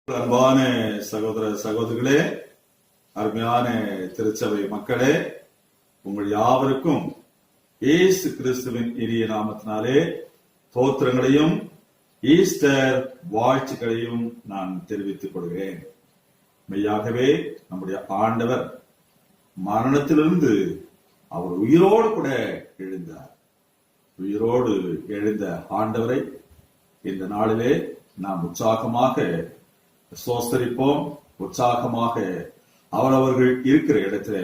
அன்பான சகோதர சகோதரிகளே, அருமையான திருச்சபை மக்களே, உங்கள் யாவருக்கும் இயேசு கிறிஸ்துவின் இனிய நாமத்தினாலே தோத்திரங்களையும் ஈஸ்டர் வாழ்த்துக்களையும் நான் தெரிவித்துக் கொள்கிறேன். மெய்யாகவே நம்முடைய ஆண்டவர் மரணத்திலிருந்து அவர் உயிரோடு கூட எழுந்தார். உயிரோடு எழுந்த ஆண்டவரை இந்த நாளிலே நாம் உற்சாகமாக சோஸ்தரிப்போம். உற்சாகமாக அவரவர்கள் இருக்கிற இடத்துல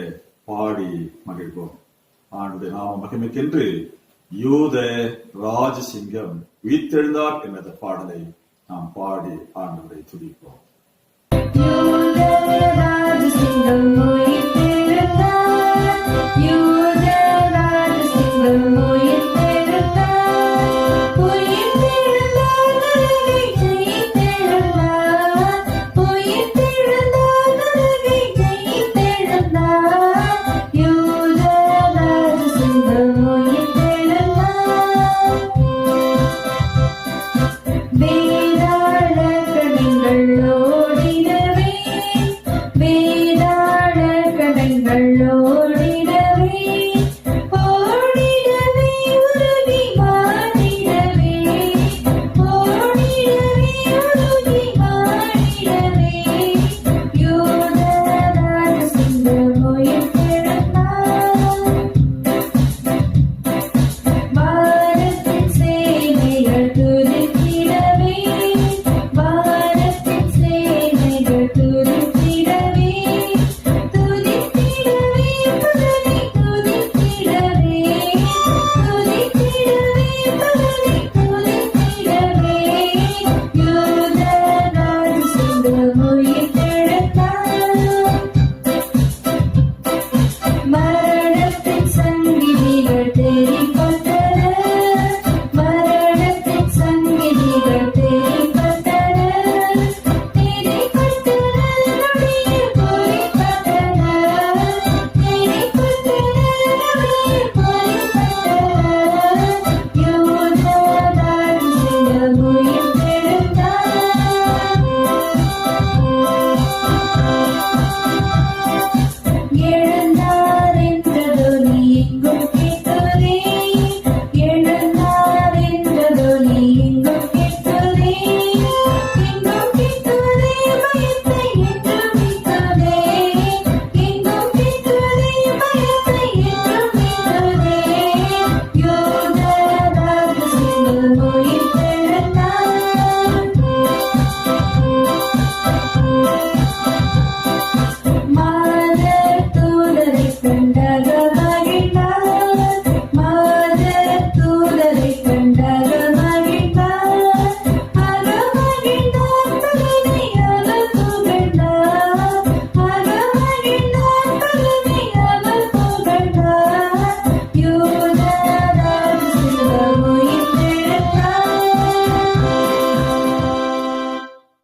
பாடி மகிழ்வோம். ஆண்டுடைய நாம மகிமைக்கென்று யூத ராஜசிங்கம் உயிர்த்தெழுந்தார் என்ற பாடலை நாம் பாடி ஆண்டவரை துதிப்போம்.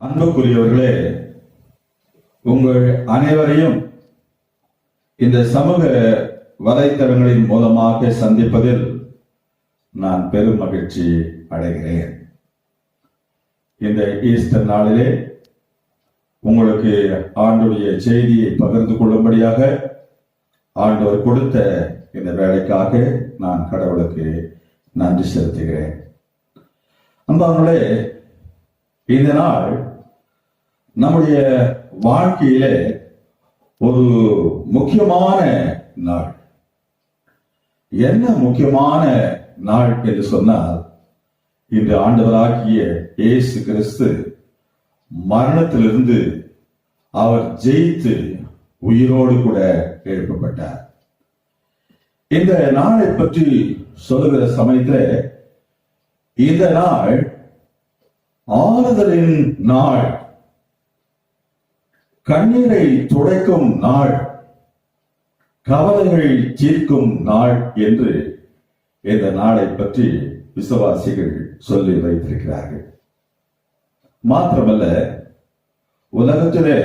அன்புக்குரியவர்களே, உங்கள் அனைவரையும் இந்த சமூக வலைத்தளங்களின் மூலமாக சந்திப்பதில் நான் பெரும் மகிழ்ச்சி அடைகிறேன். இந்த ஈஸ்டர் நாளிலே உங்களுக்கு ஆண்டவருடைய செய்தியை பகிர்ந்து கொள்ளும்படியாக ஆண்டவர் கொடுத்த இந்த வேலைக்காக நான் கடவுளுக்கு நன்றி செலுத்துகிறேன். அன்பானவர்களே, இந்த நாள் நம்முடைய வாழ்க்கையிலே ஒரு முக்கியமான நாள். என்ன முக்கியமான நாள் என்று சொன்னால், இந்த ஆண்டவராகிய இயேசு கிறிஸ்து மரணத்திலிருந்து அவர் ஜெயித்து உயிரோடு கூட எழுப்பப்பட்டார். இந்த நாளை பற்றி சொல்லுகிற சமயத்தில் இந்த நாள் ஆறுதலின் நாள், கண்ணீரை துடைக்கும் நாள், கவலைகளை தீர்க்கும் நாள் என்று இந்த நாளை பற்றி விசுவாசிகள் சொல்லி வைத்திருக்கிறார்கள். மாத்திரமல்ல, உலகத்திலே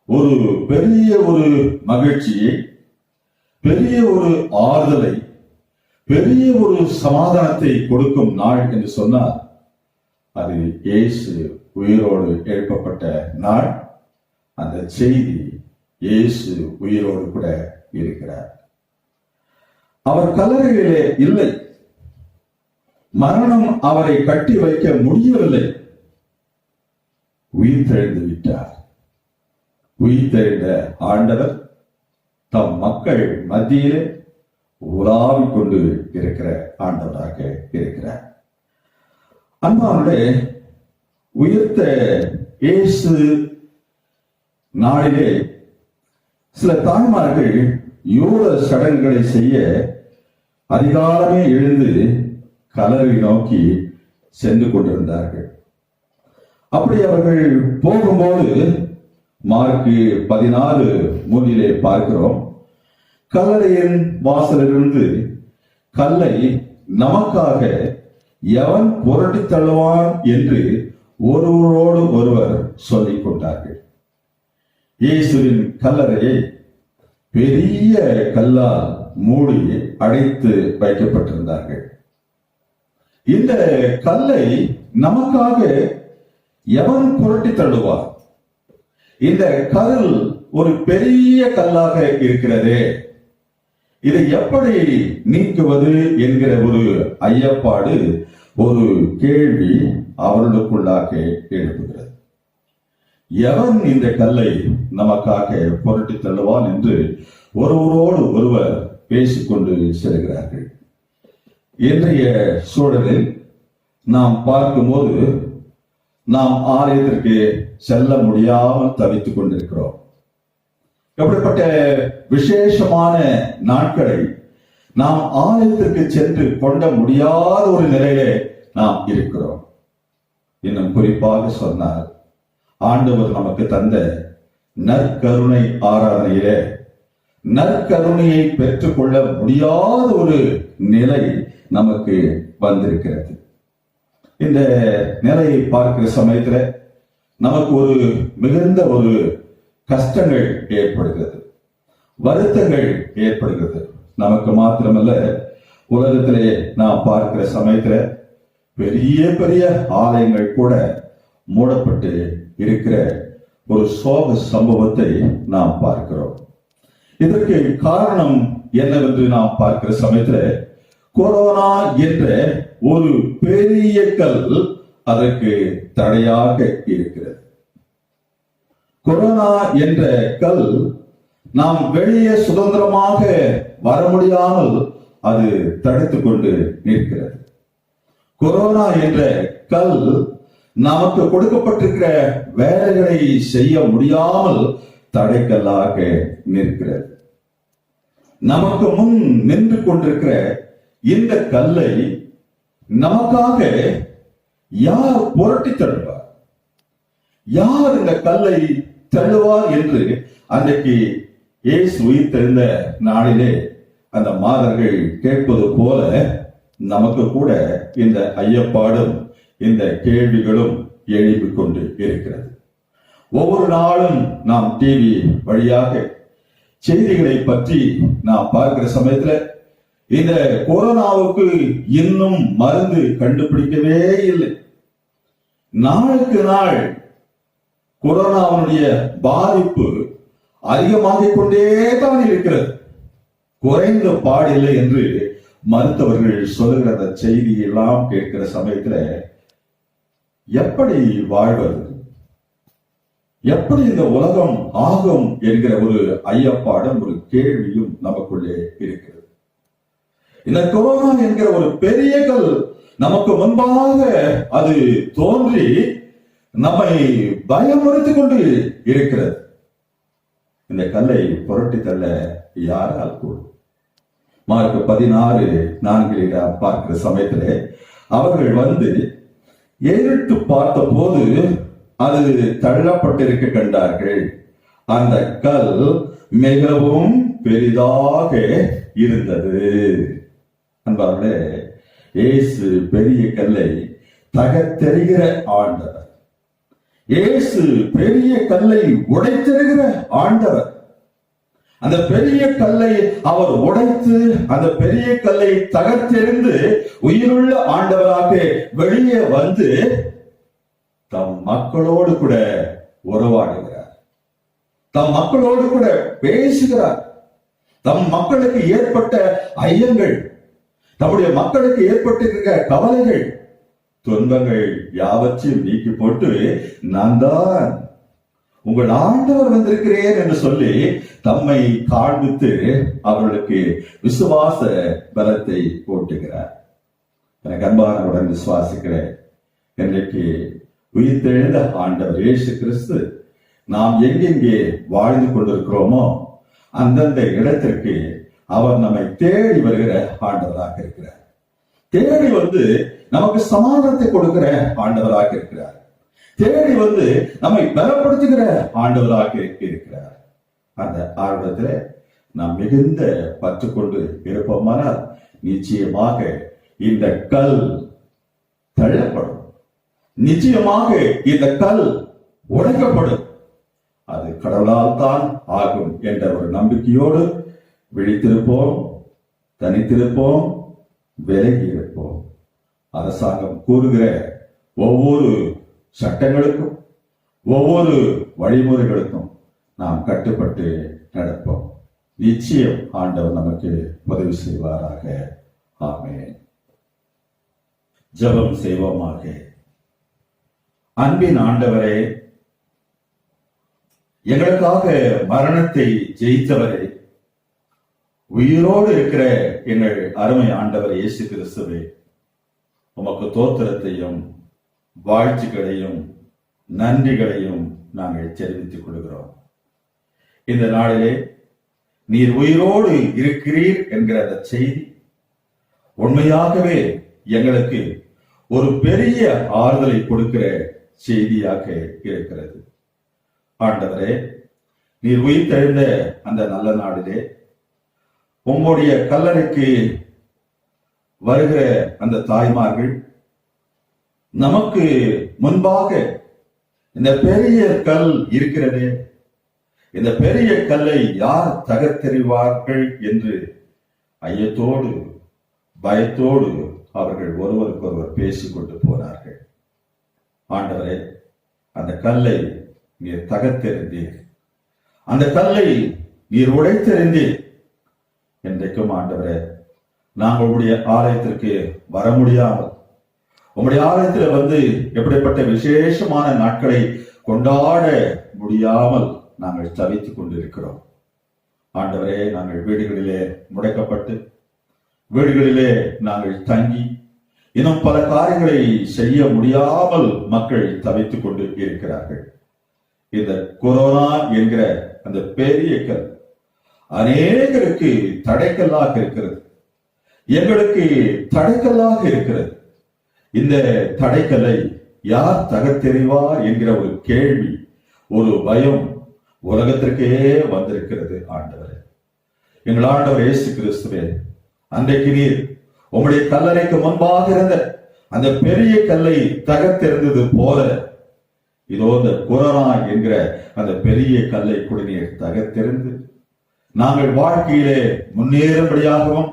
ஒரு பெரிய ஒரு மகிழ்ச்சியை, பெரிய ஒரு ஆறுதலை, பெரிய ஒரு சமாதானத்தை கொடுக்கும் நாள் என்று சொன்னால் அது இயேசு உயிரோடு எழுப்பப்பட்ட நாள். அந்த செய்தி, இயேசு உயிரோடு கூட இருக்கிறார். அவர் கல்லறையிலே இல்லை. மரணம் அவரை கட்டி வைக்க முடியவில்லை. உயிர் தெழுந்து விட்டார். உயிர் தெழுந்த ஆண்டவர் தம் மக்கள் மத்தியிலே உலாவிக் கொண்டு இருக்கிற ஆண்டவராக இருக்கிறார். அன்பானவர்களே, உயிர்த்த இயேசு நாளிலே சில தாய்மார்கள் யூத சடங்குகளை செய்ய அதிகாலமே எழுந்து கல்லறை நோக்கி சென்று கொண்டிருந்தார்கள். அப்படி அவர்கள் போகும்போது மார்க்கு 14:3 பார்க்கிறோம், கல்லறையின் வாசலிலிருந்து கல்லை நமக்காக எவன் புரட்டி தள்ளுவான் என்று ஒருவரோடு ஒருவர் சொல்லிக் கொண்டார்கள். இயேசுவின் கல்லறையை பெரிய கல்லால் மூடி அடைத்து வைக்கப்பட்டிருந்தார்கள். இந்த கல்லை நமக்காக எவன் புரட்டி தள்ளுவார்? இந்த கல் ஒரு பெரிய கல்லாக இருக்கிறதே, இதை எப்படி நீக்குவது என்கிற ஒரு ஐயப்பாடு, ஒரு கேள்வி அவர்களுக்குள்ளாக எழுப்புகிறது. எவன் இந்த கல்லை நமக்காக புரட்டி தள்ளுவான் என்று ஒருவரோடு ஒருவர் பேசிக்கொண்டு செல்கிறார்கள். இன்றைய சூழலில் நாம் பார்க்கும்போது நாம் ஆலயத்திற்கு செல்ல முடியாமல் தவித்துக் கொண்டிருக்கிறோம். எப்படிப்பட்ட விசேஷமான நாட்களை நாம் ஆலயத்திற்கு சென்று கொண்ட முடியாத ஒரு நிலையிலே நாம் இருக்கிறோம். இன்னும் குறிப்பாக சொன்னால், ஆண்டவர் நமக்கு தந்த நற்கருணை ஆராதனையிலே நற்கருணையை பெற்றுக் கொள்ள முடியாத ஒரு நிலை நமக்கு வந்திருக்கிறது. இந்த நிலையை பார்க்கிற சமயத்துல நமக்கு ஒரு மிகுந்த ஒரு கஷ்டங்கள் ஏற்படுகிறது, வருத்தங்கள் ஏற்படுகிறது. நமக்கு மாத்திரமல்ல, உலகத்திலே நாம் பார்க்கிற சமயத்துல பெரிய பெரிய ஆலயங்கள் கூட மூடப்பட்டு இருக்கிற ஒரு சோக சம்பவத்தை நாம் பார்க்கிறோம். இதற்கு காரணம் என்னவென்று நாம் பார்க்கிற சமயத்துல கொரோனா என்ற ஒரு பெரிய கல் அதற்கு தடையாக இருக்கிறது. கொரோனா என்ற கல் நாம் வெளியே சுதந்திரமாக வர முடியாமல் அது தடுத்துக் கொண்டு நிற்கிறது. கொரோனா என்ற கல் நமக்கு கொடுக்கப்பட்டிருக்கிற வேலைகளை செய்ய முடியாமல் தடைக்கல்லாக நிற்கிறது. நமக்கு முன் நின்று கொண்டிருக்கிற இந்த கல்லை நமக்காக யார் புரட்டி தள்ளுவார்? யார் இந்த கல்லை தள்ளுவார் என்று அன்றைக்கு இயேசு உயிர்த்தெழுந்த நாளிலே அந்த மாதர்கள் கேட்பது போல நமக்கு கூட இந்த ஐயப்பாடும் இந்த கேள்விகளும் எழுப்பிக் கொண்டு இருக்கிறது. ஒவ்வொரு நாளும் நாம் டிவி வழியாக செய்திகளை பற்றி நாம் பார்க்கிற சமயத்துல இந்த கொரோனாவுக்கு இன்னும் மருந்து கண்டுபிடிக்கவே இல்லை. நாளுக்கு நாள் கொரோனாவுடைய பாதிப்பு அதிகமாகிக் கொண்டே தான் இருக்கிறது, குறைந்த பாடில்லை என்று மருத்துவர்கள் சொல்லுகிற அந்த செய்தி எல்லாம் கேட்கிற சமயத்துல எப்படி வாழ்வது, எப்படி இந்த உலகம் ஆகும் என்கிற ஒரு ஐயப்பாடும் ஒரு கேள்வியும் நமக்குள்ளே இருக்கிறது. இந்த கொரோனா என்கிற ஒரு பெரிய கல் நமக்கு முன்பாக அது தோன்றி நம்மை பயமுறுத்திக் கொண்டு இருக்கிறது. இந்த கல்லை புரட்டி தள்ள யாரால் கூடும்? மார்க்கு 16:4 பார்க்கிற சமயத்திலே அவர்கள் வந்து ஏறிட்டு பார்த்த போது அது தள்ளப்பட்டிருக்க கண்டார்கள். அந்த கல் மிகவும் பெரிதாக இருந்தது. அன்பார்களே, இயேசு பெரிய கல்லை தகர்த்தெறிகிற ஆண்டவர். இயேசு பெரிய கல்லை உடைத்தெறிகிற ஆண்டவர். அந்த பெரிய கல்லை அவர் உடைத்து அந்த பெரிய கல்லை தகர்த்தெறிந்து உயிருள்ள ஆண்டவராக வெளியே வந்து தம் மக்களோடு கூட உறவாடுகிறார், தம் மக்களோடு கூட பேசுகிறார். தம் மக்களுக்கு ஏற்பட்ட ஐயங்கள், தம்முடைய மக்களுக்கு ஏற்பட்டிருக்கிற கவலைகள், துன்பங்கள் யாவற்றையும் நீக்கி போட்டு, நான் தான் உங்கள் ஆண்டவர் வந்திருக்கிறேன் என்று சொல்லி தம்மை காண்பித்து அவர்களுக்கு விசுவாச பலத்தை போட்டுகிறார். எனக்கு அன்பானவுடன் விசுவாசிக்கிறேன், இன்றைக்கு உயிர்த்தெழுந்த ஆண்டவர் இயேசு கிறிஸ்து நாம் எங்கெங்கே வாழ்ந்து கொண்டிருக்கிறோமோ அந்தந்த இடத்திற்கு அவர் நம்மை தேடி வருகிற ஆண்டவராக இருக்கிறார். தேடி வந்து நமக்கு சமாதானத்தை கொடுக்கிற ஆண்டவராக இருக்கிறார். தேடி வந்து நம்மை பலப்படுத்துகிற ஆண்டவராக இருக்கிறார். அந்த ஆர்வத்துல நாம் மிகுந்த பற்று கொண்டு இருப்போமானால் நிச்சயமாக இந்த கல் தள்ளப்படும், நிச்சயமாக இந்த கல் உடைக்கப்படும். அது கடவுளால் தான் ஆகும் என்ற ஒரு நம்பிக்கையோடு விழித்திருப்போம், தனித்திருப்போம், விலகி இருப்போம். அரசாங்கம் கூறுகிற ஒவ்வொரு சட்டங்களுக்கும் ஒவ்வொரு வழிமுறைகளுக்கும் நாம் கட்டுப்பட்டு நடப்போம். நிச்சயம் ஆண்டவர் நமக்கு உதவி செய்வாராக. ஆமென். ஜெபம் செய்வோமாக. அன்பின் ஆண்டவரே, எங்களுக்காக மரணத்தை ஜெயித்தவரே, உயிரோடு இருக்கிற எங்கள் அருமை ஆண்டவர் இயேசு கிறிஸ்துவே, உமக்கு தோத்திரத்தையும் வாழ்த்துக்களையும் நன்றிகளையும் நாங்கள் தெரிவித்துக் கொள்கிறோம். இந்த நாளிலே நீர் உயிரோடு இருக்கிறீர் என்கிற அந்த செய்தி உண்மையாகவே எங்களுக்கு ஒரு பெரிய ஆறுதலை கொடுக்கிற செய்தியாக இருக்கிறது. ஆண்டவரே, நீர் உயிர்த்தெழுந்த அந்த நல்ல நாளிலே உம்முடைய கல்லறைக்கு வருகிற அந்த தாய்மார்கள் நமக்கு முன்பாக இந்த பெரிய கல் இருக்கிறதே, இந்த பெரிய கல்லை யார் தகர்த்தெறிவார்கள் என்று ஐயத்தோடு பயத்தோடு அவர்கள் ஒருவருக்கொருவர் பேசிக்கொண்டு போனார்கள். ஆண்டவரே, அந்த கல்லை நீர் தகர்த்தெறிந்தீர், அந்த கல்லை நீர் உடைத்தெறிந்தீர். என்றைக்கும் ஆண்டவரே, நாங்கள் உங்களுடைய ஆலயத்திற்கு வர முடியாமல், உங்களுடைய ஆலயத்தில் வந்து எப்படிப்பட்ட விசேஷமான நாட்களை கொண்டாட முடியாமல் நாங்கள் தவித்துக் கொண்டிருக்கிறோம். ஆண்டவரே, நாங்கள் வீடுகளிலே முடக்கப்பட்டு, வீடுகளிலே நாங்கள் தங்கி, இன்னும் பல காரியங்களை செய்ய முடியாமல் மக்கள் தவித்துக் கொண்டு இருக்கிறார்கள். இந்த கொரோனா என்கிற அந்த பெரிய கல் அநேகருக்கு தடைக்கல்லாக இருக்கிறது, எங்களுக்கு தடைக்கல்லாக இருக்கிறது. இந்த தடைக்கல்லை யார் தகர்த்தெறிவார் என்கிற ஒரு கேள்வி, ஒரு பயம் உலகத்திற்கே வந்திருக்கிறது. ஆண்டவர், எங்கள் ஆண்டவர் இயேசு கிறிஸ்துவே, அன்றைக்கு நீர் உம்முடைய கல்லறைக்கு முன்பாக இருந்த அந்த பெரிய கல்லை தகர்த்தெறிந்தது போல, இதோ இந்த கொரோனா என்கிற அந்த பெரிய கல்லை கூட நீர் தகர்த்தெறிந்து நாங்கள் வாழ்க்கையிலே முன்னேறும்படியாகவும்,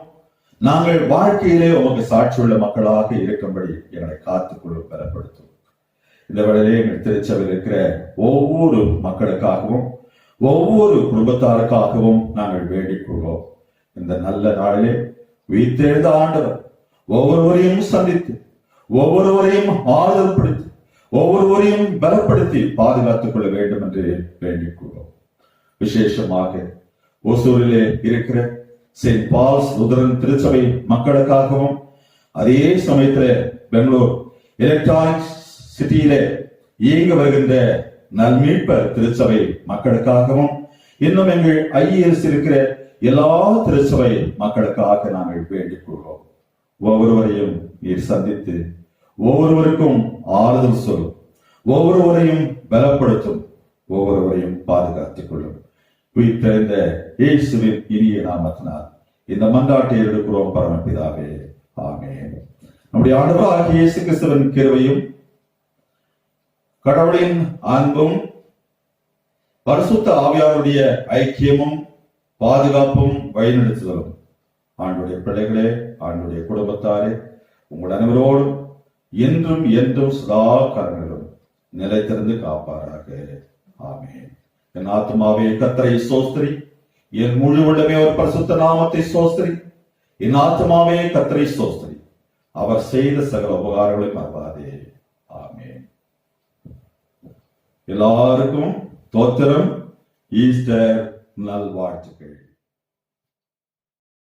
நாங்கள் வாழ்க்கையிலே உமக்கு சாட்சியுள்ள மக்களாக இருக்கும்படி எங்களை காத்துக்கொள்ளும் பலப்படுத்தும். இந்த வேளையிலே எங்கள் திருச்சபையில் இருக்கிற ஒவ்வொரு மக்களுக்காகவும் ஒவ்வொரு குடும்பத்தாருக்காகவும் நாங்கள் வேண்டிக் கொள்வோம். இந்த நல்ல நாளிலே உயிர்த்தெழுந்த ஆண்டவர் ஒவ்வொருவரையும் சந்தித்து, ஒவ்வொருவரையும் ஆறுதல் படுத்தி, ஒவ்வொருவரையும் பலப்படுத்தி பாதுகாத்துக் கொள்ள வேண்டும் என்று வேண்டிக் கொள்வோம். விசேஷமாக ஓசூரிலே இருக்கிற செயின்ட் பால்ஸ் லுதரன் திருச்சபை மக்களுக்காகவும், அதே சமயத்தில் பெங்களூர் எலக்ட்ரானிக் சிட்டியிலே இயங்க வருகின்ற நல்மீட்பர் திருச்சபை மக்களுக்காகவும், இன்னும் எங்கள் ஐஎஸ் இருக்கிற எல்லா திருச்சபை மக்களுக்காக நாங்கள் வேண்டிக் கொள்வோம். ஒவ்வொருவரையும் நீர் சந்தித்து ஒவ்வொருவருக்கும் ஆறுதல் சொல்லும், ஒவ்வொருவரையும் பலப்படுத்தும், ஒவ்வொருவரையும் பாதுகாத்துக் கொள்ளும். உயிர்த்தெழுந்த இயேசுவின் இனிய நாமத்தினால் இந்த மன்றாட்டை எடுக்கிறோம் பரமபிதாவே, ஆமென். நம்முடைய ஆண்டவராகிய இயேசு கிறிஸ்துவின் கிருபையும் கடவுளின் அன்பும் பரிசுத்த ஆவியாருடைய ஐக்கியமும் பாதுகாப்பும் வழிநடத்துதலும் ஆண்டுடைய பிள்ளைகளே, ஆண்டுடைய குடும்பத்தாரே, உங்கள் அனைவரோடும் என்றும் என்றும் சதா காலங்களிலும் நிலைத்திருந்து காப்பாராக. ஆமென். என் ஆத்மாவே கர்த்தரை ஸ்தோத்திரி, என் முழு உள்ளமே ஒரு பரிசுத்த நாமத்தை ஸ்தோத்திரி. என் ஆத்மாவே கர்த்தரை ஸ்தோத்திரி, அவர் செய்த சகல உபகாரங்களை மறவாதே. ஆமென். எல்லாருக்கும் தோத்திரம், ஈஸ்டர் நல்வாழ்த்துக்கள்.